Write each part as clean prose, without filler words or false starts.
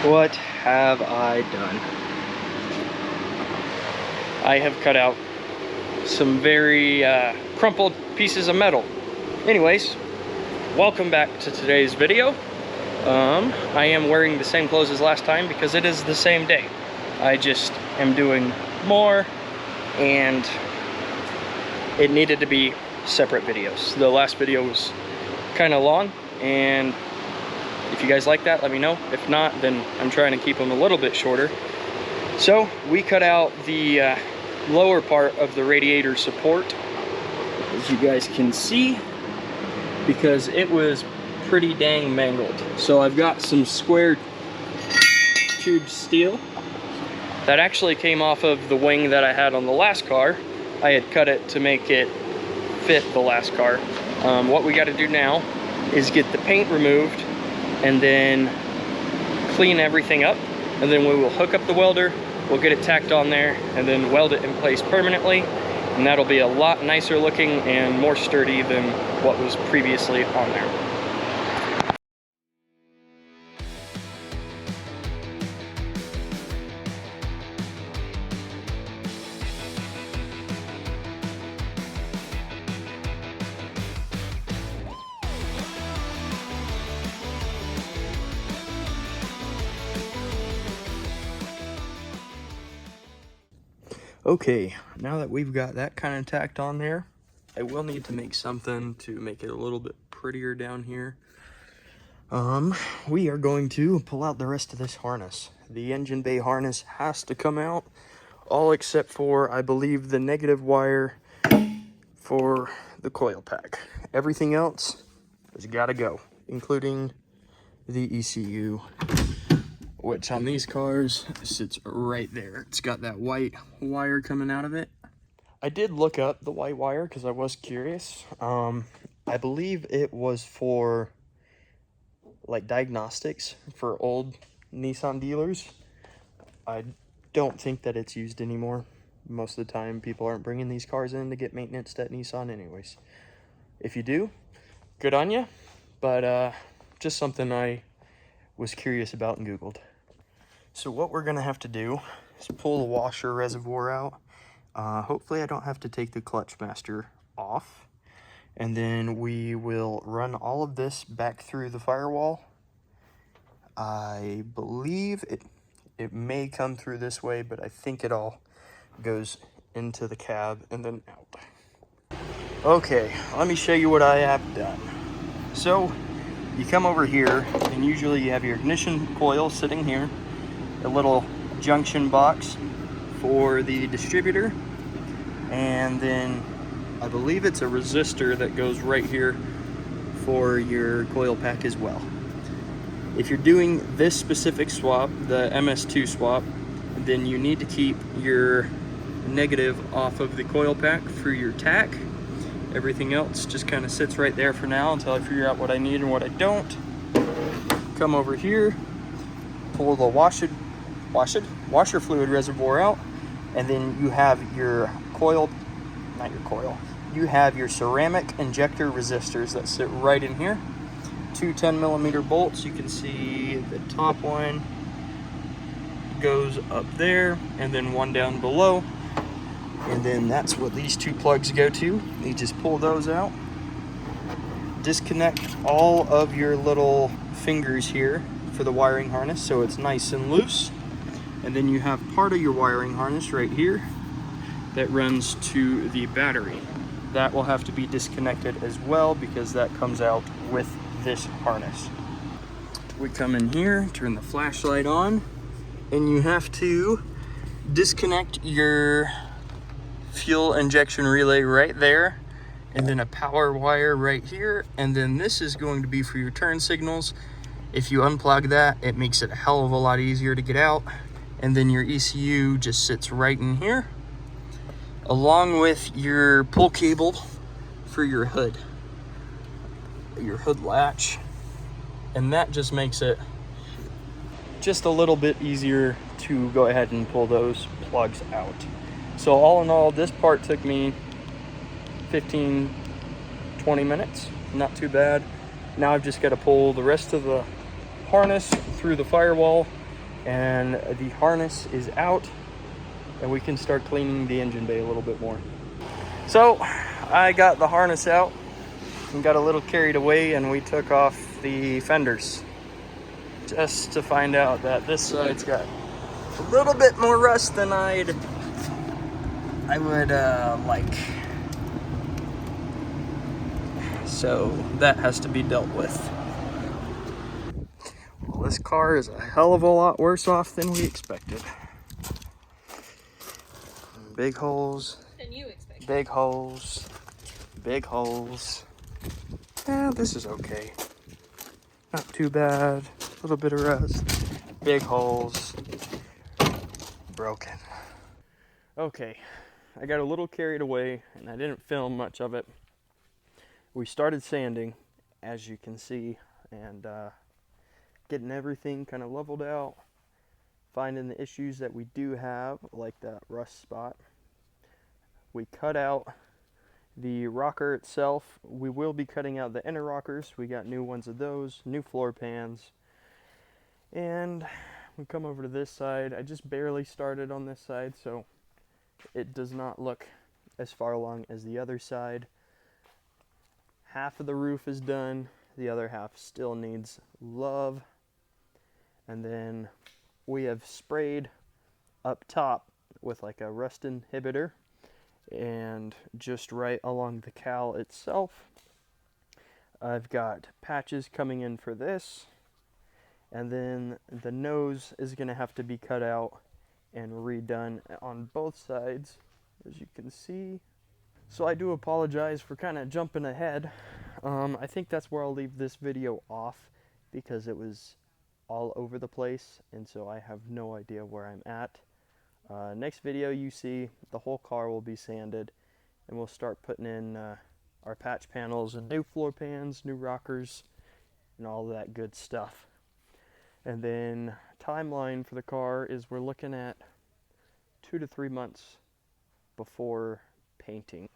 What have I done? I have cut out some very crumpled pieces of metal. Anyways, welcome back to today's video. I am wearing the same clothes as last time because it is the same day. I just am doing more, and it needed to be separate videos. The last video was kind of long, and if you guys like that, let me know. If not, then I'm trying to keep them a little bit shorter. So we cut out the lower part of the radiator support, as you guys can see, because it was pretty dang mangled. So I've got some square tube steel that actually came off of the wing that I had on the last car. I had cut it to make it fit the last car. What we got to do now is get the paint removed and then clean everything up, and then we will hook up the welder, we'll get it tacked on there, and then weld it in place permanently, and that'll be a lot nicer looking and more sturdy than what was previously on there. Okay, now that we've got that kind of tacked on there, I will need to make something to make it a little bit prettier down here. We are going to pull out the rest of this harness. The engine bay harness has to come out, all except for, I believe, the negative wire for the coil pack. Everything else has got to go, including the ECU, which on these cars sits right there. It's got that white wire coming out of it. I did look up the white wire because I was curious. I believe it was for like diagnostics for old Nissan dealers. I don't think that it's used anymore. Most of the time people aren't bringing these cars in to get maintenance at Nissan anyways. If you do, good on you, but just something I was curious about and Googled. So what we're gonna have to do is pull the washer reservoir out. Hopefully I don't have to take the clutch master off. And then we will run all of this back through the firewall. I believe it may come through this way, but I think it all goes into the cab and then out. Okay, let me show you what I have done. So you come over here, and usually you have your ignition coil sitting here, a little junction box for the distributor, and then I believe it's a resistor that goes right here for your coil pack as well. If you're doing this specific swap, the MS2 swap, then you need to keep your negative off of the coil pack for your tack. Everything else just kind of sits right there for now until I figure out what I need and what I don't. Come over here, pull the washer fluid reservoir out, and then you have your coil, not your coil, you have your ceramic injector resistors that sit right in here. Two 10mm bolts. You can see the top one goes up there, and then one down below. And then that's what these two plugs go to. You just pull those out. Disconnect all of your little fingers here for the wiring harness so it's nice and loose. And then you have part of your wiring harness right here that runs to the battery. That will have to be disconnected as well because that comes out with this harness. We come in here, turn the flashlight on, and you have to disconnect your fuel injection relay right there, and then a power wire right here, and then this is going to be for your turn signals. If you unplug that, it makes it a hell of a lot easier to get out. And then your ECU just sits right in here, along with your pull cable for your hood latch, and that just makes it just a little bit easier to go ahead and pull those plugs out. So all in all, this part took me 15-20 minutes, not too bad. Now I've just got to pull the rest of the harness through the firewall and the harness is out, and we can start cleaning the engine bay a little bit more. So I got the harness out and got a little carried away, and we took off the fenders just to find out that this side's got a little bit more rust than I would like. So that has to be dealt with. Well, this car is a hell of a lot worse off than we expected. Big holes. Than you expected. Big holes. Big holes. Yeah, this is okay. Not too bad. A little bit of rust. Big holes. Broken. Okay, I got a little carried away and I didn't film much of it. We started sanding, as you can see, and getting everything kind of leveled out, finding the issues that we do have, like that rust spot. We cut out the rocker itself. We will be cutting out the inner rockers. We got new ones of those, new floor pans. And we come over to this side. I just barely started on this side, so it does not look as far along as the other side. Half of the roof is done. The other half still needs love. And then we have sprayed up top with like a rust inhibitor, and just right along the cowl itself I've got patches coming in for this, and then the nose is going to have to be cut out and redone on both sides, as you can see. So I do apologize for kind of jumping ahead. I think that's where I'll leave this video off, because it was all over the place, and so I have no idea where I'm at. Next video you see, the whole car will be sanded, and we'll start putting in our patch panels and new floor pans, new rockers, and all that good stuff. And then timeline for the car is we're looking at 2 to 3 months before painting.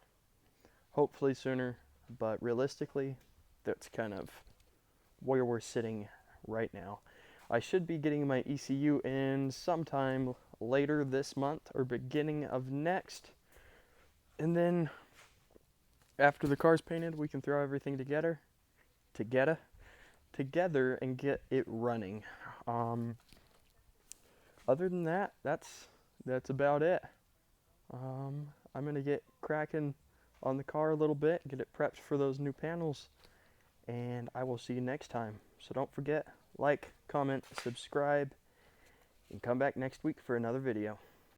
Hopefully sooner, but realistically, that's kind of where we're sitting right now. I should be getting my ECU in sometime later this month or beginning of next. And then after the car's painted, we can throw everything together and get it running. Other than that, that's about it. I'm gonna get cracking on the car a little bit, get it prepped for those new panels, and I will see you next time. So don't forget, like, comment, subscribe, and come back next week for another video.